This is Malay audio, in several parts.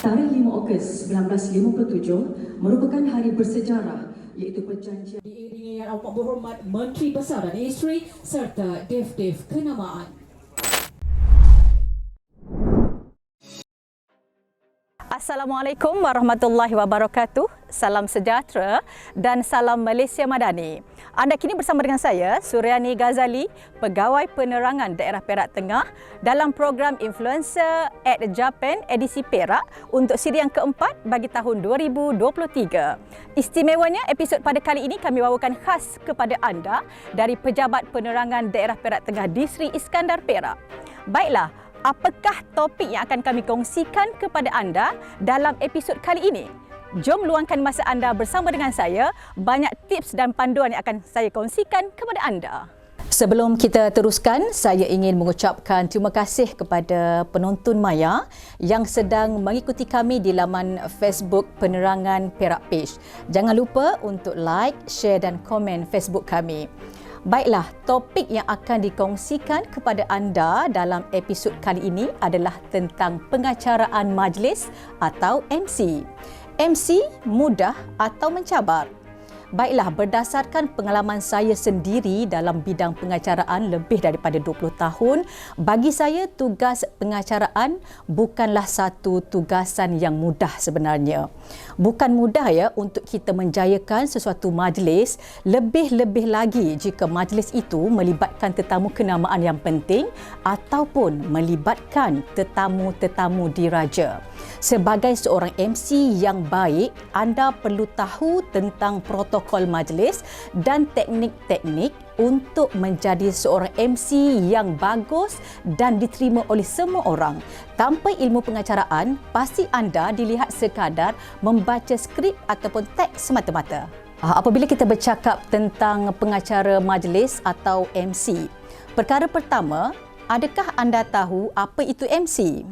Tarikh 5 Ogos 1957 merupakan hari bersejarah iaitu perjanjian diiringi yang amat berhormat Menteri Besar dan Isteri serta Dev Kenamaan. Assalamualaikum warahmatullahi wabarakatuh. Salam sejahtera dan salam Malaysia Madani. Anda kini bersama dengan saya, Suryani Ghazali, Pegawai Penerangan Daerah Perak Tengah dalam program Influencer at Japan edisi Perak untuk siri yang keempat bagi tahun 2023. Istimewanya, episod pada kali ini kami bawakan khas kepada anda dari Pejabat Penerangan Daerah Perak Tengah Distrik Iskandar Perak. Baiklah, apakah topik yang akan kami kongsikan kepada anda dalam episod kali ini? Jom luangkan masa anda bersama dengan saya. Banyak tips dan panduan yang akan saya kongsikan kepada anda. Sebelum kita teruskan, saya ingin mengucapkan terima kasih kepada penonton maya yang sedang mengikuti kami di laman Facebook Penerangan Perak Page. Jangan lupa untuk like, share dan komen Facebook kami. Baiklah, topik yang akan dikongsikan kepada anda dalam episod kali ini adalah tentang pengacaraan majlis atau MC. MC mudah atau mencabar? Baiklah, berdasarkan pengalaman saya sendiri dalam bidang pengacaraan lebih daripada 20 tahun, bagi saya tugas pengacaraan bukanlah satu tugasan yang mudah sebenarnya. Bukan mudah untuk kita menjayakan sesuatu majlis, lebih-lebih lagi jika majlis itu melibatkan tetamu kenamaan yang penting ataupun melibatkan tetamu-tetamu diraja. Sebagai seorang MC yang baik, anda perlu tahu tentang protokol majlis dan teknik-teknik untuk menjadi seorang MC yang bagus dan diterima oleh semua orang. Tanpa ilmu pengacaraan, pasti anda dilihat sekadar membaca skrip ataupun teks semata-mata. Apabila kita bercakap tentang pengacara majlis atau MC, perkara pertama, adakah anda tahu apa itu MC?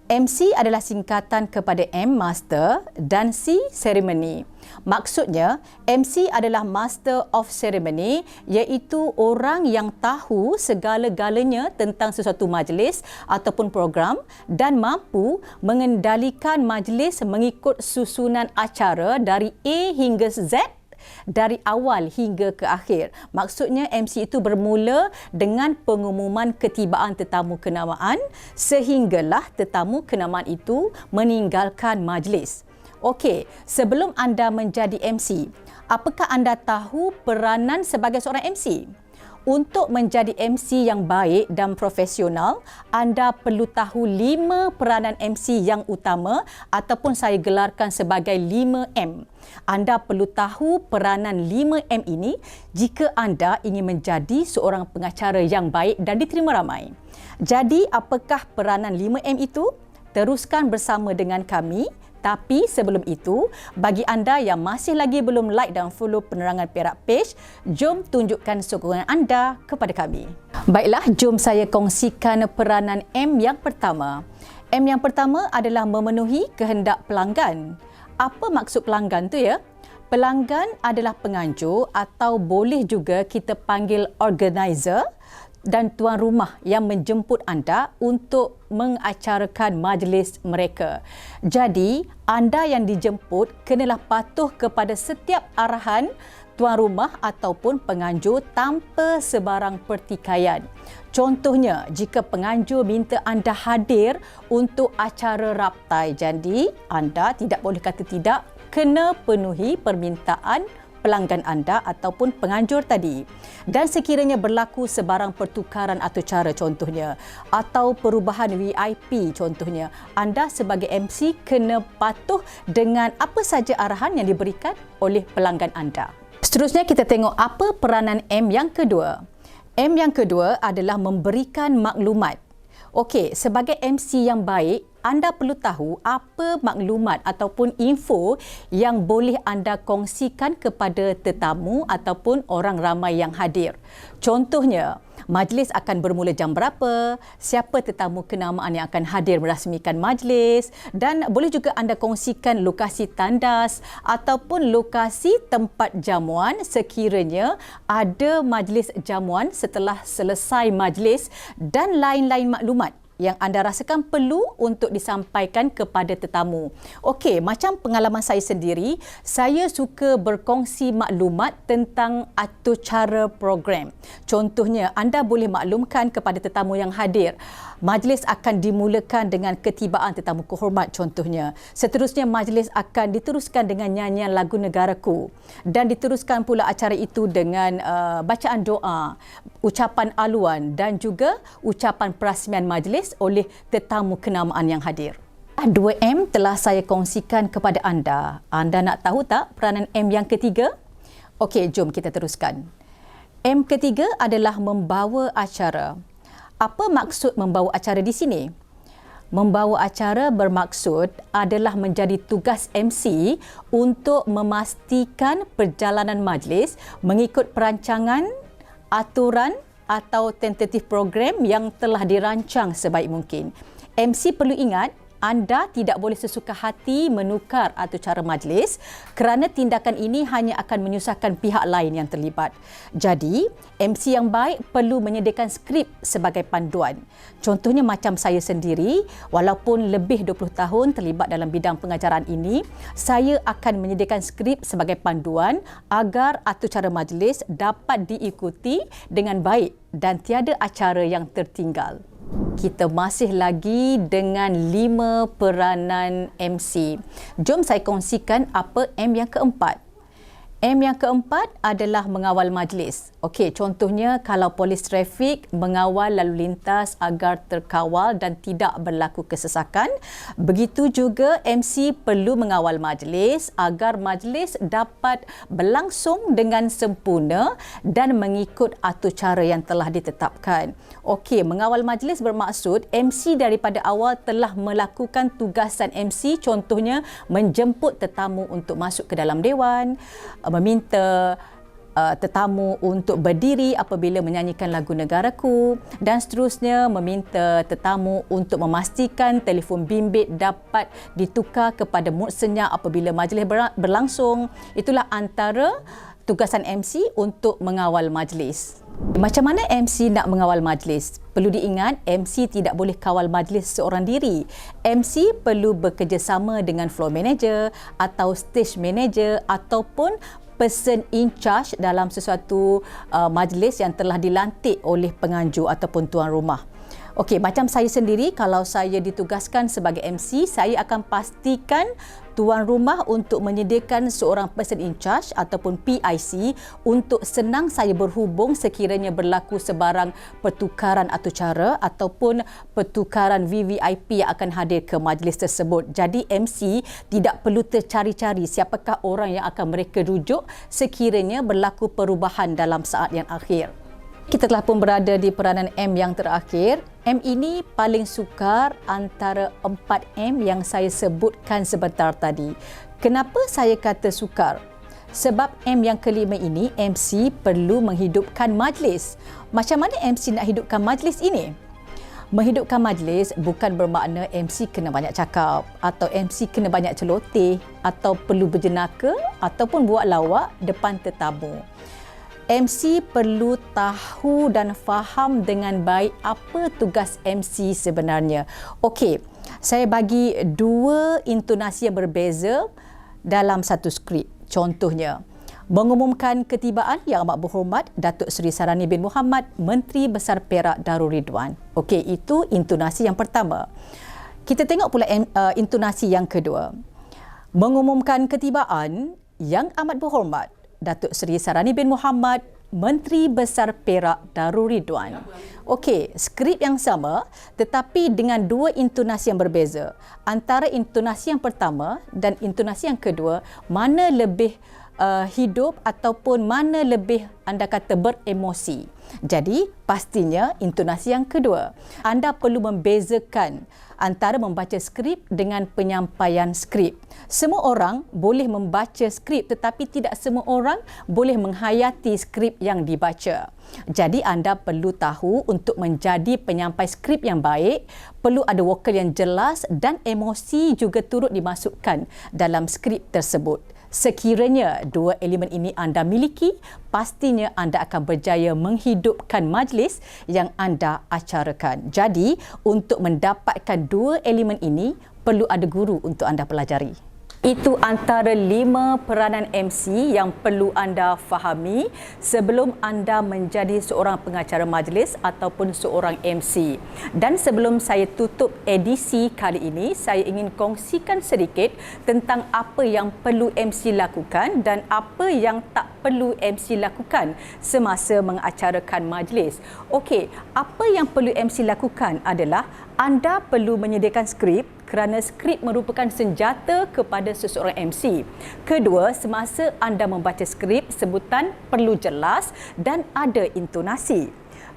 MC adalah singkatan kepada M, Master, dan C, Ceremony. Maksudnya, MC adalah Master of Ceremony, iaitu orang yang tahu segala-galanya tentang sesuatu majlis ataupun program dan mampu mengendalikan majlis mengikut susunan acara dari A hingga Z, dari awal hingga ke akhir. Maksudnya MC itu bermula dengan pengumuman ketibaan tetamu kenamaan sehinggalah tetamu kenamaan itu meninggalkan majlis. Okey, sebelum anda menjadi MC, apakah anda tahu peranan sebagai seorang MC? Untuk menjadi MC yang baik dan profesional, anda perlu tahu 5 peranan MC yang utama ataupun saya gelarkan sebagai 5M. Anda perlu tahu peranan 5M ini jika anda ingin menjadi seorang pengacara yang baik dan diterima ramai. Jadi, apakah peranan 5M itu? Teruskan bersama dengan kami. Tapi sebelum itu, bagi anda yang masih lagi belum like dan follow Penerangan Perak Page, jom tunjukkan sokongan anda kepada kami. Baiklah, jom saya kongsikan peranan M yang pertama. M yang pertama adalah memenuhi kehendak pelanggan. Apa maksud pelanggan tu ya? Pelanggan adalah penganjur atau boleh juga kita panggil organizer dan tuan rumah yang menjemput anda untuk mengacarakan majlis mereka. Jadi, anda yang dijemput kenalah patuh kepada setiap arahan tuan rumah ataupun penganjur tanpa sebarang pertikaian. Contohnya, jika penganjur minta anda hadir untuk acara raptai, jadi anda tidak boleh kata tidak, kena penuhi permintaan pelanggan anda ataupun penganjur tadi. Dan sekiranya berlaku sebarang pertukaran atau cara contohnya atau perubahan VIP contohnya, anda sebagai MC kena patuh dengan apa saja arahan yang diberikan oleh pelanggan anda. Seterusnya kita tengok apa peranan M yang kedua. M yang kedua adalah memberikan maklumat. Okey, sebagai MC yang baik, anda perlu tahu apa maklumat ataupun info yang boleh anda kongsikan kepada tetamu ataupun orang ramai yang hadir. Contohnya, majlis akan bermula jam berapa, siapa tetamu kenamaan yang akan hadir merasmikan majlis, dan boleh juga anda kongsikan lokasi tandas ataupun lokasi tempat jamuan sekiranya ada majlis jamuan setelah selesai majlis dan lain-lain maklumat. yang anda rasakan perlu untuk disampaikan kepada tetamu. Okey, macam pengalaman saya sendiri, saya suka berkongsi maklumat tentang atur cara program. Contohnya, anda boleh maklumkan kepada tetamu yang hadir, majlis akan dimulakan dengan ketibaan tetamu kehormat contohnya. Seterusnya, majlis akan diteruskan dengan nyanyian lagu negaraku dan diteruskan pula acara itu dengan bacaan doa, ucapan aluan dan juga ucapan perasmian majlis oleh tetamu kenamaan yang hadir. 2M telah saya kongsikan kepada anda. Anda nak tahu tak peranan M yang ketiga? Okey, jom kita teruskan. M ketiga adalah membawa acara. Apa maksud membawa acara di sini? Membawa acara bermaksud adalah menjadi tugas MC untuk memastikan perjalanan majlis mengikut perancangan, aturan atau tentatif program yang telah dirancang sebaik mungkin. MC perlu ingat, anda tidak boleh sesuka hati menukar atur cara majlis kerana tindakan ini hanya akan menyusahkan pihak lain yang terlibat. Jadi, MC yang baik perlu menyediakan skrip sebagai panduan. Contohnya macam saya sendiri, walaupun lebih 20 tahun terlibat dalam bidang pengajaran ini, saya akan menyediakan skrip sebagai panduan agar atur cara majlis dapat diikuti dengan baik dan tiada acara yang tertinggal. Kita masih lagi dengan 5 peranan MC. Jom saya kongsikan apa M yang keempat. M yang keempat adalah mengawal majlis. Okey, contohnya kalau polis trafik mengawal lalu lintas agar terkawal dan tidak berlaku kesesakan, begitu juga MC perlu mengawal majlis agar majlis dapat berlangsung dengan sempurna dan mengikut atur cara yang telah ditetapkan. Okey, mengawal majlis bermaksud MC daripada awal telah melakukan tugasan MC, contohnya menjemput tetamu untuk masuk ke dalam dewan, meminta tetamu untuk berdiri apabila menyanyikan lagu negaraku dan seterusnya meminta tetamu untuk memastikan telefon bimbit dapat ditukar kepada mood senyap apabila majlis berlangsung. Itulah antara tugasan MC untuk mengawal majlis. Macam mana MC nak mengawal majlis? Perlu diingat, MC tidak boleh kawal majlis seorang diri. MC perlu bekerjasama dengan floor manager atau stage manager ataupun person in charge dalam sesuatu majlis yang telah dilantik oleh penganjur ataupun tuan rumah. Okey, macam saya sendiri, kalau saya ditugaskan sebagai MC, saya akan pastikan tuan rumah untuk menyediakan seorang person in charge ataupun PIC untuk senang saya berhubung sekiranya berlaku sebarang pertukaran atur cara ataupun pertukaran VVIP yang akan hadir ke majlis tersebut. Jadi MC tidak perlu tercari-cari siapakah orang yang akan mereka rujuk sekiranya berlaku perubahan dalam saat yang akhir. Kita telah pun berada di peranan M yang terakhir. M ini paling sukar antara 4M yang saya sebutkan sebentar tadi. Kenapa saya kata sukar? Sebab M yang kelima ini, MC perlu menghidupkan majlis. Macam mana MC nak hidupkan majlis ini? Menghidupkan majlis bukan bermakna MC kena banyak cakap atau MC kena banyak celoteh atau perlu berjenaka ataupun buat lawak depan tetamu. MC perlu tahu dan faham dengan baik apa tugas MC sebenarnya. Okey, saya bagi 2 intonasi yang berbeza dalam satu skrip. Contohnya, mengumumkan ketibaan Yang Amat Berhormat Datuk Seri Sarani bin Muhammad, Menteri Besar Perak Darul Ridwan. Okey, itu intonasi yang pertama. Kita tengok pula intonasi yang kedua. Mengumumkan ketibaan Yang Amat Berhormat Datuk Seri Sarani bin Muhammad, Menteri Besar Perak Darul Ridwan. Okey, skrip yang sama tetapi dengan 2 intonasi yang berbeza. Antara intonasi yang pertama dan intonasi yang kedua, mana lebih hidup ataupun mana lebih anda kata beremosi. Jadi, pastinya intonasi yang kedua. Anda perlu membezakan antara membaca skrip dengan penyampaian skrip. Semua orang boleh membaca skrip tetapi tidak semua orang boleh menghayati skrip yang dibaca. Jadi anda perlu tahu untuk menjadi penyampai skrip yang baik, perlu ada vokal yang jelas dan emosi juga turut dimasukkan dalam skrip tersebut. Sekiranya dua elemen ini anda miliki, pastinya anda akan berjaya menghidupkan majlis yang anda acarakan. Jadi, untuk mendapatkan dua elemen ini, perlu ada guru untuk anda pelajari. Itu antara 5 peranan MC yang perlu anda fahami sebelum anda menjadi seorang pengacara majlis ataupun seorang MC. Dan sebelum saya tutup edisi kali ini, saya ingin kongsikan sedikit tentang apa yang perlu MC lakukan dan apa yang tak perlu MC lakukan semasa mengacarakan majlis. Okey, apa yang perlu MC lakukan adalah anda perlu menyediakan skrip kerana skrip merupakan senjata kepada seseorang MC. Kedua, semasa anda membaca skrip, sebutan perlu jelas dan ada intonasi.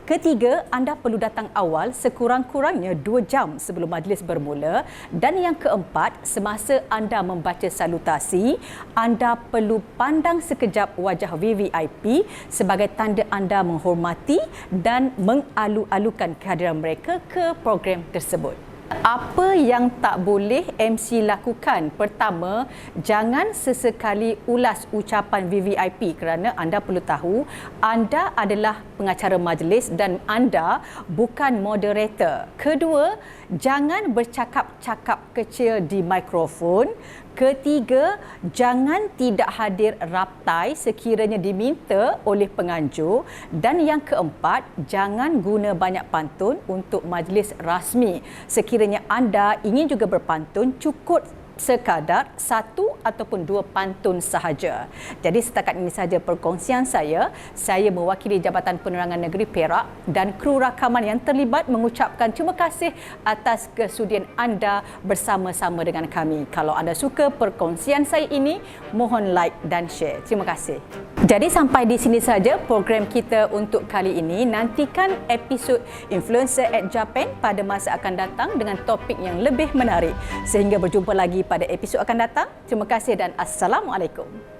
Ketiga, anda perlu datang awal sekurang-kurangnya 2 jam sebelum majlis bermula. Dan yang keempat, semasa anda membaca salutasi, anda perlu pandang sekejap wajah VVIP sebagai tanda anda menghormati dan mengalu-alukan kehadiran mereka ke program tersebut. Apa yang tak boleh MC lakukan? Pertama, jangan sesekali ulas ucapan VVIP kerana anda perlu tahu anda adalah pengacara majlis dan anda bukan moderator. Kedua, jangan bercakap-cakap kecil di mikrofon. Ketiga, jangan tidak hadir raptai sekiranya diminta oleh penganjur. Dan yang keempat, jangan guna banyak pantun untuk majlis rasmi. Sekiranya anda ingin juga berpantun, cukup sekadar 1 ataupun 2 pantun sahaja. Jadi setakat ini sahaja perkongsian saya. Saya mewakili Jabatan Penerangan Negeri Perak dan kru rakaman yang terlibat mengucapkan terima kasih atas kesudian anda bersama-sama dengan kami. Kalau anda suka perkongsian saya ini, mohon like dan share. Terima kasih. Jadi sampai di sini saja program kita untuk kali ini. Nantikan episod Influencer at Japan pada masa akan datang dengan topik yang lebih menarik. Sehingga berjumpa lagi pada episod akan datang. Terima kasih dan Assalamualaikum.